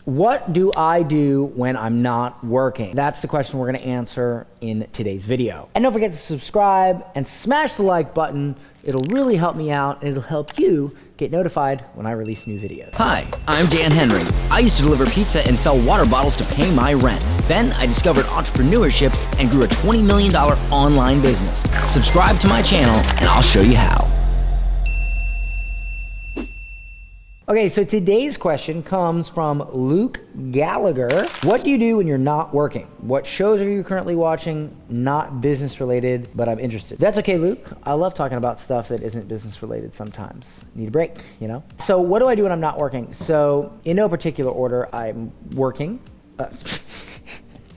What do I do when I'm not working? That's the question we're gonna answer in today's video. And don't forget to subscribe and smash the like button. It'll really help me out and it'll help you get notified when I release new videos. Hi, I'm Dan Henry. I used to deliver pizza and sell water bottles to pay my rent. Then I discovered entrepreneurship and grew a $20 million online business. Subscribe to my channel and I'll show you how. Okay, so today's question comes from Luke Gallagher. What do you do when you're not working? What shows are you currently watching? Not business related, but I'm interested. That's okay, Luke. I love talking about stuff that isn't business related sometimes. Need a break, you know? So what do I do when I'm not working? So in no particular order, I'm working.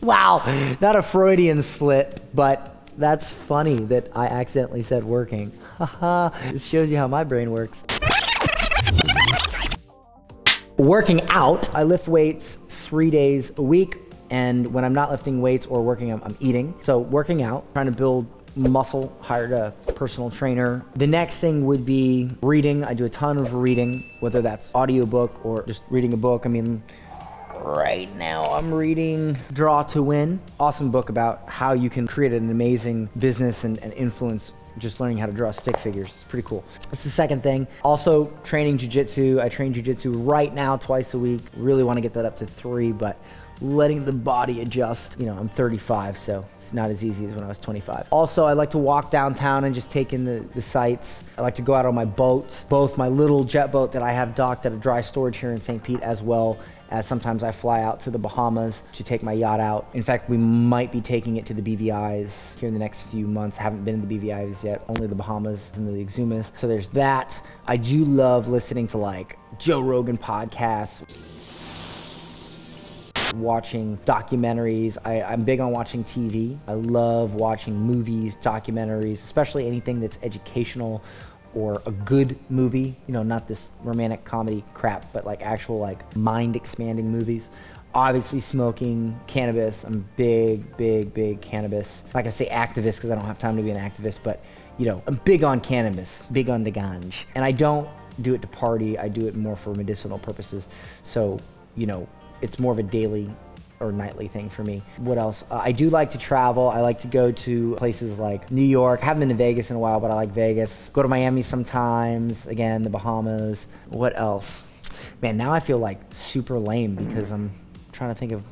Wow, not a Freudian slip, but that's funny that I accidentally said working. Haha, this shows you how my brain works. Working out, I lift weights 3 days a week, and when I'm not lifting weights or working, I'm eating. So working out, trying to build muscle, hired a personal trainer. The next thing would be reading. I do a ton of reading, whether that's audiobook or just reading a book. I mean, right now I'm reading Draw to Win. Awesome book about how you can create an amazing business and influence just learning how to draw stick figures. It's pretty cool. That's the second thing. Also training jujitsu. I train jujitsu right now twice a week. Really want to get that up to 3, but letting the body adjust. You know, I'm 35, so it's not as easy as when I was 25. Also, I like to walk downtown and just take in the sights. I like to go out on my boat, both my little jet boat that I have docked at a dry storage here in St. Pete, as well as sometimes I fly out to the Bahamas to take my yacht out. In fact, we might be taking it to the BVIs here in the next few months. Haven't been to the BVIs yet, only the Bahamas and the Exumas. So there's that. I do love listening to like Joe Rogan podcasts, watching documentaries. I'm big on watching TV. I love watching movies, documentaries, especially anything that's educational or a good movie, you know, not this romantic comedy crap, but like actual like mind expanding movies. Obviously smoking, cannabis. I'm big cannabis. I'm not gonna say activist because I don't have time to be an activist, but you know, I'm big on cannabis, big on the ganj. And I don't do it to party, I do it more for medicinal purposes. So, you know, it's more of a daily or nightly thing for me. What else? I do like to travel. I like to go to places like New York. I haven't been to Vegas in a while, but I like Vegas. Go to Miami sometimes. Again, the Bahamas. What else? Man, now I feel like super lame because I'm trying to think of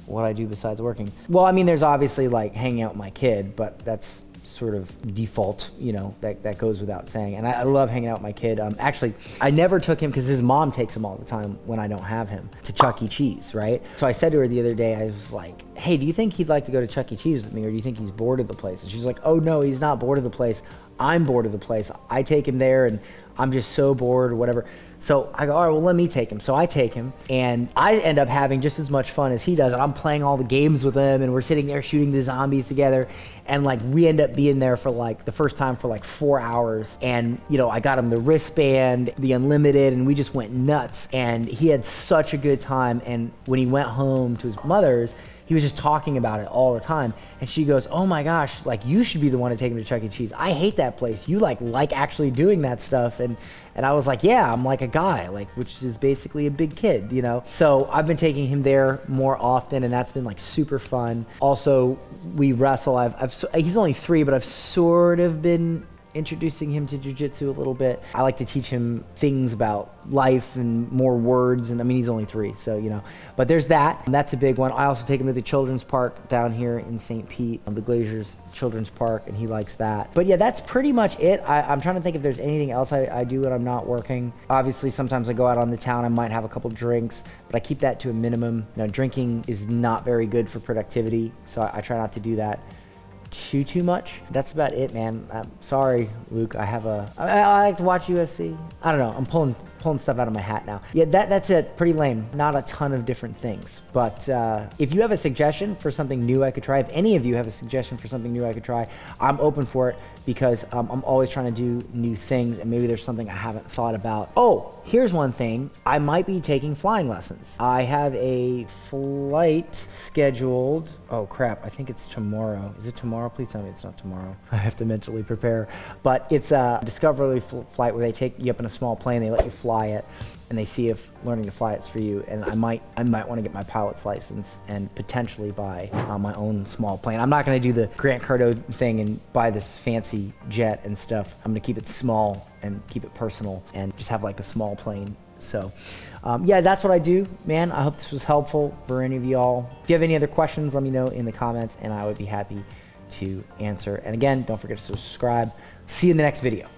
what I do besides working. Well, I mean, there's obviously like hanging out with my kid, but that's sort of default, you know, that goes without saying. And I love hanging out with my kid. Actually, I never took him because his mom takes him all the time when I don't have him to Chuck E. Cheese, right? So I said to her the other day, I was like, hey, do you think he'd like to go to Chuck E. Cheese with me, or do you think he's bored of the place? And she's like, oh no, he's not bored of the place. I'm bored of the place. I take him there and I'm just so bored or whatever. So I go, all right, well, let me take him. So I take him and I end up having just as much fun as he does. And I'm playing all the games with him and we're sitting there shooting the zombies together. And like, we end up being there for like the first time for like 4 hours. And you know, I got him the wristband, the unlimited, and we just went nuts. And he had such a good time. And when he went home to his mother's, he was just talking about it all the time. And she goes, oh my gosh, like you should be the one to take him to Chuck E. Cheese. I hate that place. You like actually doing that stuff. And I was like, yeah, I'm like a guy, like, which is basically a big kid, you know? So I've been taking him there more often and that's been like super fun. Also, we wrestle. He's only 3, but I've sort of been introducing him to jiu-jitsu a little bit. I like to teach him things about life and more words, and I mean, he's only 3, so you know, but there's that. That's a big one. I also take him to the children's park down here in St. Pete, the 𝐠𝐫𝐲 Children's Park, and he likes that. But yeah, that's pretty much it. I'm trying to think if there's anything else I do when I'm not working. Obviously, sometimes I go out on the town, I might have a couple drinks, but I keep that to a minimum. You know, drinking is not very good for productivity, so I try not to do that too much. That's about it, man. I'm sorry, Luke. I like to watch UFC. I don't know. I'm pulling stuff out of my hat now. Yeah, that's it. Pretty lame. Not a ton of different things. But if you have a suggestion for something new I could try, if any of you have a suggestion for something new I could try, I'm open for it because I'm always trying to do new things and maybe there's something I haven't thought about. Oh, here's one thing. I might be taking flying lessons. I have a flight scheduled. Oh crap, I think it's tomorrow. Is it tomorrow? Please tell me it's not tomorrow. I have to mentally prepare. But it's a discovery flight where they take you up in a small plane, they let you fly it. And and they see if learning to fly is for you. And I might want to get my pilot's license and potentially buy my own small plane. I'm not going to do the Grant Cardone thing and buy this fancy jet and stuff. I'm going to keep it small and keep it personal and just have like a small plane. So yeah, that's what I do, man. I hope this was helpful for any of y'all. If you have any other questions, let me know in the comments and I would be happy to answer. And again, don't forget to subscribe. See you in the next video.